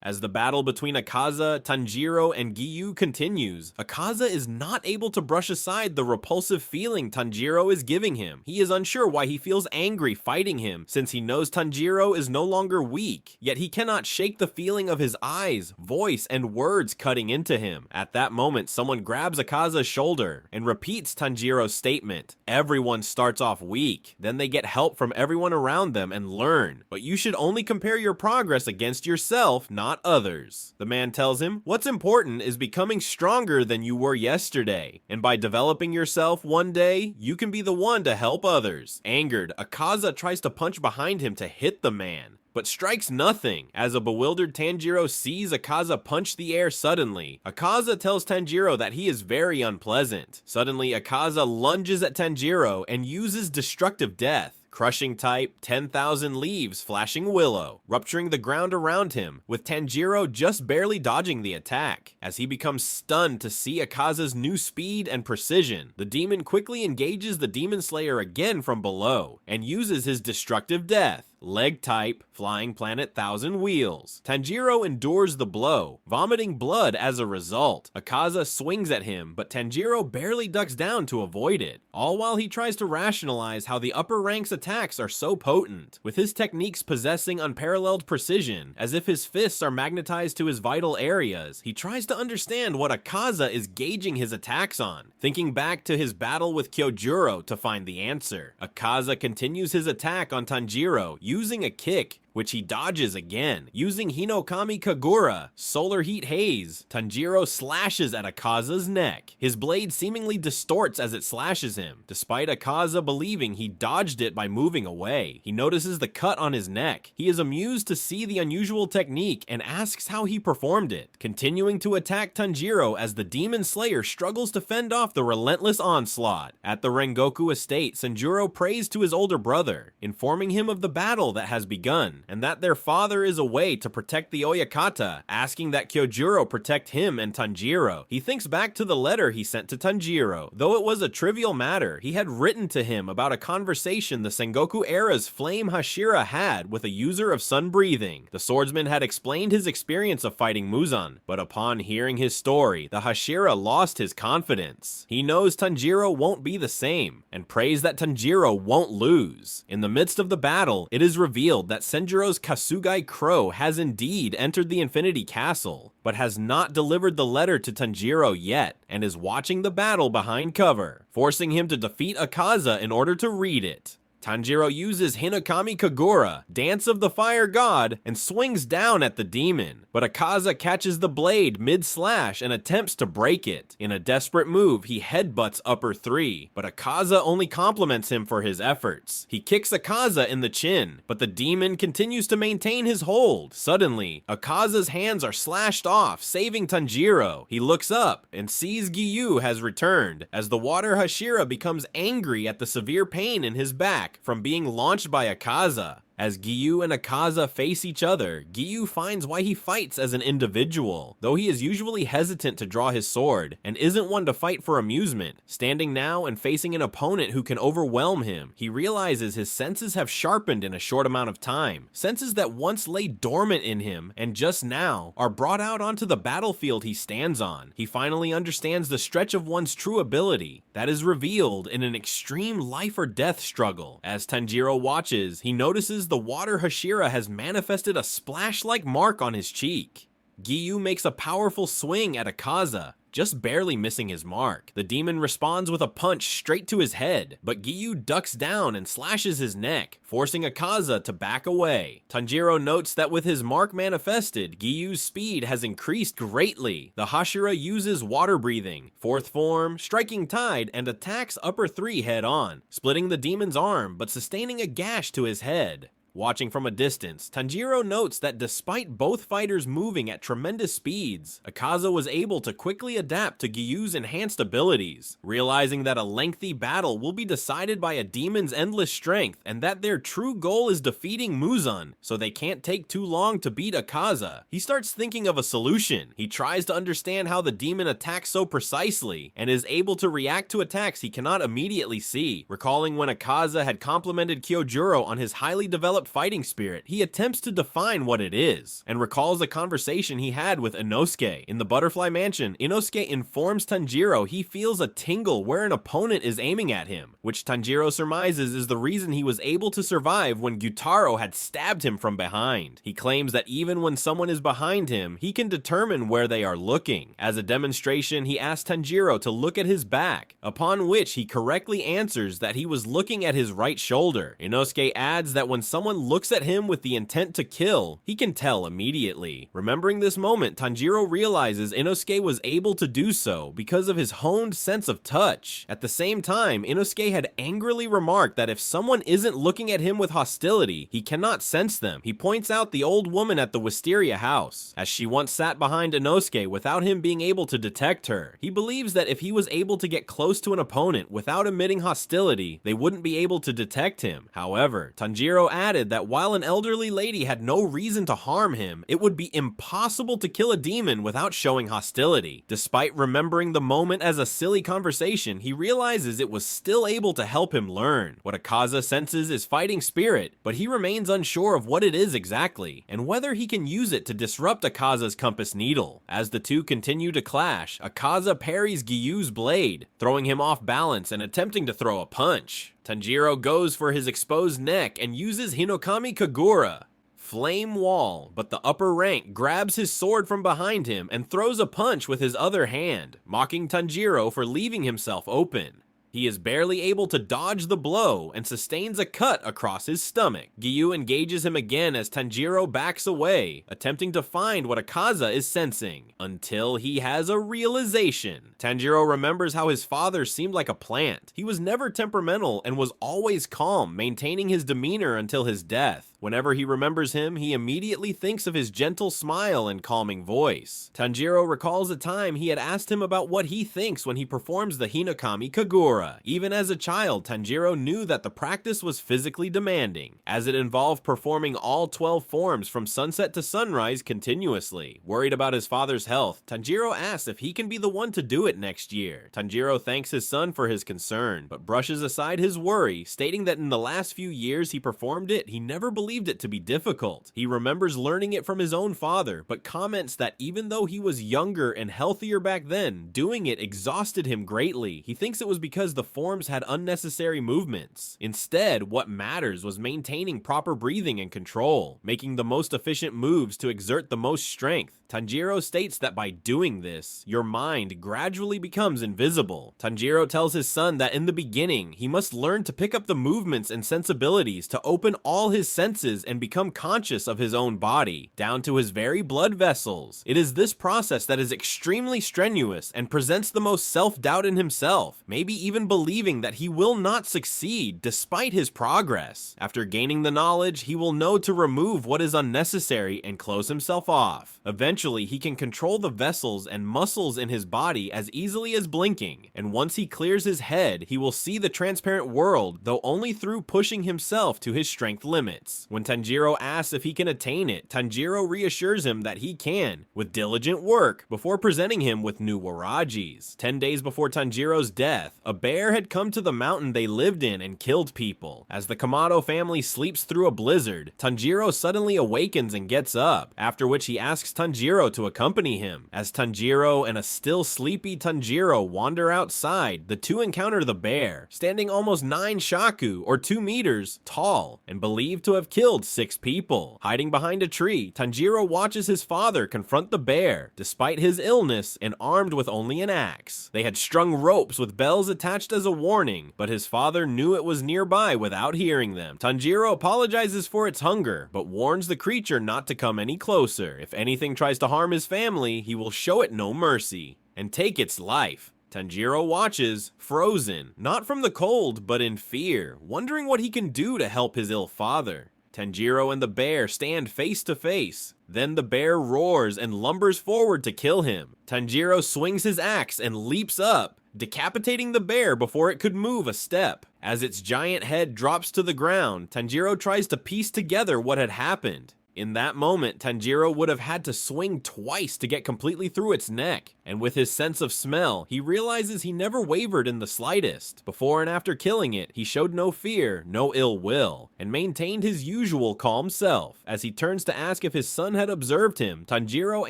As the battle between Akaza, Tanjiro, and Giyu continues, Akaza is not able to brush aside the repulsive feeling Tanjiro is giving him. He is unsure why he feels angry fighting him, since he knows Tanjiro is no longer weak, yet he cannot shake the feeling of his eyes, voice, and words cutting into him. At that moment, someone grabs Akaza's shoulder and repeats Tanjiro's statement. Everyone starts off weak, then they get help from everyone around them and learn, but you should only compare your progress against yourself, not others. The man tells him, what's important is becoming stronger than you were yesterday, and by developing yourself one day, you can be the one to help others. Angered, Akaza tries to punch behind him to hit the man, but strikes nothing. As a bewildered Tanjiro sees Akaza punch the air suddenly, Akaza tells Tanjiro that he is very unpleasant. Suddenly, Akaza lunges at Tanjiro and uses destructive death. Crushing type, 10,000 leaves, flashing willow, rupturing the ground around him, with Tanjiro just barely dodging the attack. As he becomes stunned to see Akaza's new speed and precision, the demon quickly engages the Demon Slayer again from below, and uses his destructive death. Leg type, flying planet 1,000 wheels. Tanjiro endures the blow, vomiting blood as a result. Akaza swings at him, but Tanjiro barely ducks down to avoid it, all while he tries to rationalize how the upper ranks attacks are so potent, with his techniques possessing unparalleled precision, as if his fists are magnetized to his vital areas. He tries to understand what Akaza is gauging his attacks on, thinking back to his battle with Kyojuro to find the answer. Akaza continues his attack on Tanjiro, using a kick, which he dodges again. Using Hinokami Kagura, Solar Heat Haze, Tanjiro slashes at Akaza's neck. His blade seemingly distorts as it slashes him, despite Akaza believing he dodged it by moving away. He notices the cut on his neck. He is amused to see the unusual technique and asks how he performed it, continuing to attack Tanjiro as the Demon Slayer struggles to fend off the relentless onslaught. At the Rengoku estate, Sanjuro prays to his older brother, informing him of the battle that has begun, and that their father is away to protect the Oyakata, asking that Kyojuro protect him and Tanjiro. He thinks back to the letter he sent to Tanjiro. Though it was a trivial matter, he had written to him about a conversation the Sengoku era's Flame Hashira had with a user of sun breathing. The swordsman had explained his experience of fighting Muzan, but upon hearing his story, the Hashira lost his confidence. He knows Tanjiro won't be the same, and prays that Tanjiro won't lose. In the midst of the battle, it is revealed that Senjuro's Kasugai Crow has indeed entered the Infinity Castle, but has not delivered the letter to Tanjiro yet, and is watching the battle behind cover, forcing him to defeat Akaza in order to read it. Tanjiro uses Hinokami Kagura, Dance of the Fire God, and swings down at the demon, but Akaza catches the blade mid-slash and attempts to break it. In a desperate move, he headbutts upper 3, but Akaza only compliments him for his efforts. He kicks Akaza in the chin, but the demon continues to maintain his hold. Suddenly, Akaza's hands are slashed off, saving Tanjiro. He looks up and sees Giyu has returned, as the water Hashira becomes angry at the severe pain in his back from being launched by Akaza. As Giyu and Akaza face each other, Giyu finds why he fights as an individual, though he is usually hesitant to draw his sword, and isn't one to fight for amusement. Standing now and facing an opponent who can overwhelm him, he realizes his senses have sharpened in a short amount of time. Senses that once lay dormant in him, and just now, are brought out onto the battlefield he stands on. He finally understands the stretch of one's true ability, that is revealed in an extreme life or death struggle. As Tanjiro watches, he notices the water Hashira has manifested a splash-like mark on his cheek. Giyu makes a powerful swing at Akaza, just barely missing his mark. The demon responds with a punch straight to his head, but Giyu ducks down and slashes his neck, forcing Akaza to back away. Tanjiro notes that with his mark manifested, Giyu's speed has increased greatly. The Hashira uses water breathing, fourth form, striking tide, and attacks upper 3 head on, splitting the demon's arm but sustaining a gash to his head. Watching from a distance, Tanjiro notes that despite both fighters moving at tremendous speeds, Akaza was able to quickly adapt to Giyu's enhanced abilities, realizing that a lengthy battle will be decided by a demon's endless strength and that their true goal is defeating Muzan, so they can't take too long to beat Akaza. He starts thinking of a solution. He tries to understand how the demon attacks so precisely, and is able to react to attacks he cannot immediately see, recalling when Akaza had complimented Kyojuro on his highly developed develop fighting spirit, he attempts to define what it is, and recalls a conversation he had with Inosuke. In the Butterfly Mansion, Inosuke informs Tanjiro he feels a tingle where an opponent is aiming at him, which Tanjiro surmises is the reason he was able to survive when Gyutaro had stabbed him from behind. He claims that even when someone is behind him, he can determine where they are looking. As a demonstration, he asks Tanjiro to look at his back, upon which he correctly answers that he was looking at his right shoulder. Inosuke adds that when someone looks at him with the intent to kill, he can tell immediately. Remembering this moment, Tanjiro realizes Inosuke was able to do so because of his honed sense of touch. At the same time, Inosuke had angrily remarked that if someone isn't looking at him with hostility, he cannot sense them. He points out the old woman at the Wisteria house, as she once sat behind Inosuke without him being able to detect her. He believes that if he was able to get close to an opponent without emitting hostility, they wouldn't be able to detect him. However, Tanjiro added that while an elderly lady had no reason to harm him, it would be impossible to kill a demon without showing hostility. Despite remembering the moment as a silly conversation, he realizes it was still able to help him learn. What Akaza senses is fighting spirit, but he remains unsure of what it is exactly, and whether he can use it to disrupt Akaza's compass needle. As the two continue to clash, Akaza parries Giyu's blade, throwing him off balance and attempting to throw a punch. Tanjiro goes for his exposed neck and uses Hinokami Kagura, Flame Wall, but the upper rank grabs his sword from behind him and throws a punch with his other hand, mocking Tanjiro for leaving himself open. He is barely able to dodge the blow and sustains a cut across his stomach. Giyu engages him again as Tanjiro backs away, attempting to find what Akaza is sensing, until he has a realization. Tanjiro remembers how his father seemed like a plant. He was never temperamental and was always calm, maintaining his demeanor until his death. Whenever he remembers him, he immediately thinks of his gentle smile and calming voice. Tanjiro recalls a time he had asked him about what he thinks when he performs the Hinokami Kagura. Even as a child, Tanjiro knew that the practice was physically demanding, as it involved performing all 12 forms from sunset to sunrise continuously. Worried about his father's health, Tanjiro asks if he can be the one to do it next year. Tanjiro thanks his son for his concern, but brushes aside his worry, stating that in the last few years he performed it, he never believed it to be difficult. He remembers learning it from his own father, but comments that even though he was younger and healthier back then, doing it exhausted him greatly. He thinks it was because the forms had unnecessary movements. Instead, what matters was maintaining proper breathing and control, making the most efficient moves to exert the most strength. Tanjiro states that by doing this, your mind gradually becomes invisible. Tanjiro tells his son that in the beginning, he must learn to pick up the movements and sensibilities to open all his senses and become conscious of his own body, down to his very blood vessels. It is this process that is extremely strenuous and presents the most self-doubt in himself, maybe even believing that he will not succeed despite his progress. After gaining the knowledge, he will know to remove what is unnecessary and close himself off. Eventually, he can control the vessels and muscles in his body as easily as blinking, and once he clears his head, he will see the transparent world, though only through pushing himself to his strength limits. When Tanjiro asks if he can attain it, Tanjiro reassures him that he can, with diligent work, before presenting him with new Waragis. 10 days before Tanjiro's death, a bear had come to the mountain they lived in and killed people. As the Kamado family sleeps through a blizzard, Tanjiro suddenly awakens and gets up, after which he asks Tanjiro to accompany him. As Tanjiro and a still sleepy Tanjiro wander outside, the two encounter the bear, standing almost 9 shaku, or 2 meters, tall, and believed to have killed 6 people. Hiding behind a tree, Tanjiro watches his father confront the bear, despite his illness and armed with only an axe. They had strung ropes with bells attached as a warning, but his father knew it was nearby without hearing them. Tanjiro apologizes for its hunger, but warns the creature not to come any closer. If anything tries to harm his family, he will show it no mercy and take its life. Tanjiro watches, frozen, not from the cold, but in fear, wondering what he can do to help his ill father. Tanjiro and the bear stand face to face. Then the bear roars and lumbers forward to kill him. Tanjiro swings his axe and leaps up, decapitating the bear before it could move a step. As its giant head drops to the ground, Tanjiro tries to piece together what had happened. In that moment, Tanjiro would have had to swing twice to get completely through its neck, and with his sense of smell, he realizes he never wavered in the slightest. Before and after killing it, he showed no fear, no ill will, and maintained his usual calm self. As he turns to ask if his son had observed him, Tanjiro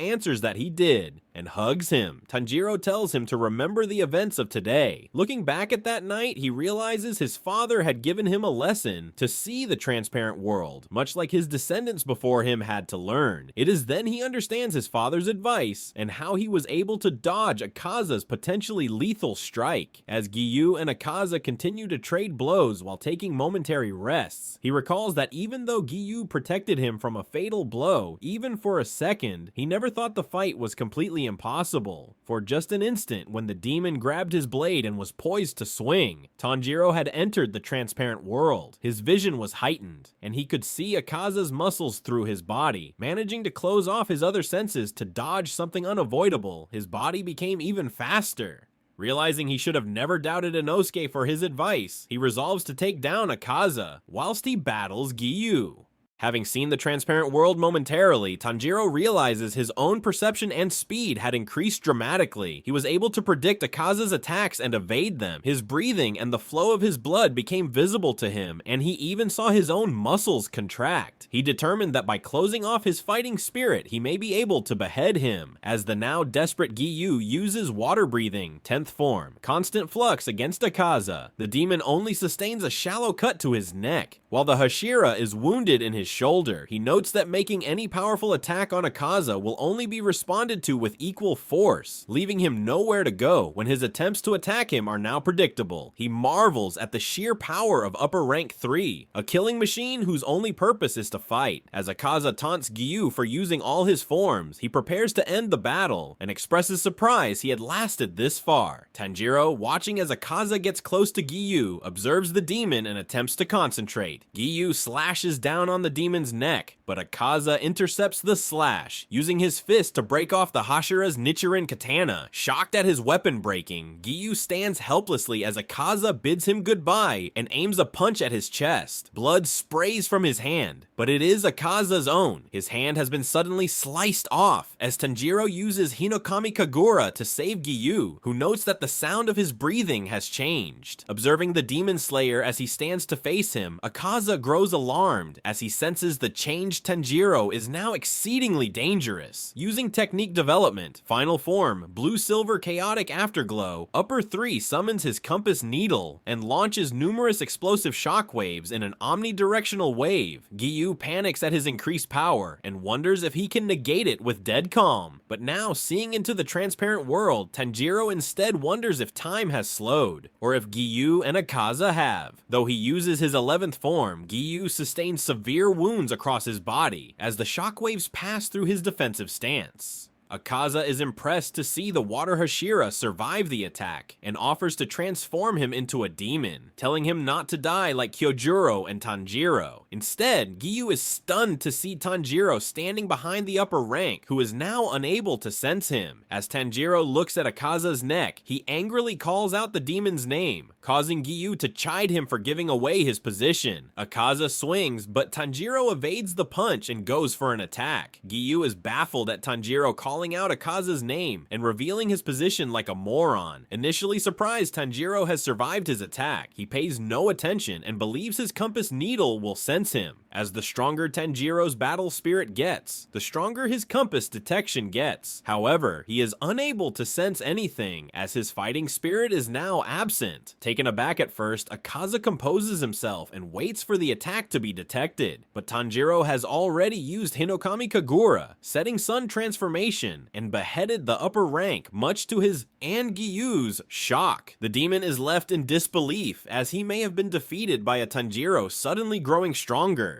answers that he did, and hugs him. Tanjiro tells him to remember the events of today. Looking back at that night, he realizes his father had given him a lesson to see the transparent world, much like his descendants before him had to learn. It is then he understands his father's advice and how he was able to dodge Akaza's potentially lethal strike. As Giyu and Akaza continue to trade blows while taking momentary rests, he recalls that even though Giyu protected him from a fatal blow, even for a second, he never thought the fight was completely impossible. For just an instant, when the demon grabbed his blade and was poised to swing, Tanjiro had entered the transparent world. His vision was heightened, and he could see Akaza's muscles through his body. Managing to close off his other senses to dodge something unavoidable, his body became even faster. Realizing he should have never doubted Inosuke for his advice, he resolves to take down Akaza, whilst he battles Giyu. Having seen the transparent world momentarily, Tanjiro realizes his own perception and speed had increased dramatically. He was able to predict Akaza's attacks and evade them. His breathing and the flow of his blood became visible to him, and he even saw his own muscles contract. He determined that by closing off his fighting spirit, he may be able to behead him. As the now desperate Giyu uses water breathing, 10th form, constant flux against Akaza, the demon only sustains a shallow cut to his neck. While the Hashira is wounded in his shoulder, he notes that making any powerful attack on Akaza will only be responded to with equal force, leaving him nowhere to go when his attempts to attack him are now predictable. He marvels at the sheer power of upper rank 3, a killing machine whose only purpose is to fight. As Akaza taunts Giyu for using all his forms, he prepares to end the battle and expresses surprise he had lasted this far. Tanjiro, watching as Akaza gets close to Giyu, observes the demon and attempts to concentrate. Giyu slashes down on the demon's neck, but Akaza intercepts the slash, using his fist to break off the Hashira's Nichiren katana. Shocked at his weapon breaking, Giyu stands helplessly as Akaza bids him goodbye and aims a punch at his chest. Blood sprays from his hand, but it is Akaza's own. His hand has been suddenly sliced off as Tanjiro uses Hinokami Kagura to save Giyu, who notes that the sound of his breathing has changed. Observing the demon slayer as he stands to face him, Akaza grows alarmed as he senses the changed Tanjiro is now exceedingly dangerous. Using technique development, final form, blue-silver chaotic afterglow, Upper 3 summons his compass needle and launches numerous explosive shockwaves in an omnidirectional wave. Giyu panics at his increased power and wonders if he can negate it with dead calm. But now, seeing into the transparent world, Tanjiro instead wonders if time has slowed, or if Giyu and Akaza have. Though he uses his 11th form, Giyu sustains severe wounds across his body as the shockwaves pass through his defensive stance. Akaza is impressed to see the Water Hashira survive the attack and offers to transform him into a demon, telling him not to die like Kyojuro and Tanjiro. Instead, Giyu is stunned to see Tanjiro standing behind the upper rank, who is now unable to sense him. As Tanjiro looks at Akaza's neck, he angrily calls out the demon's name, causing Giyu to chide him for giving away his position. Akaza swings, but Tanjiro evades the punch and goes for an attack. Giyu is baffled at Tanjiro calling out Akaza's name and revealing his position like a moron. Initially surprised Tanjiro has survived his attack, he pays no attention and believes his compass needle will sense him. As the stronger Tanjiro's battle spirit gets, the stronger his compass detection gets. However, he is unable to sense anything as his fighting spirit is now absent. Taken aback at first, Akaza composes himself and waits for the attack to be detected. But Tanjiro has already used Hinokami Kagura, setting Sun transformation, and beheaded the upper rank, much to his and Giyu's shock. The demon is left in disbelief as he may have been defeated by a Tanjiro suddenly growing stronger.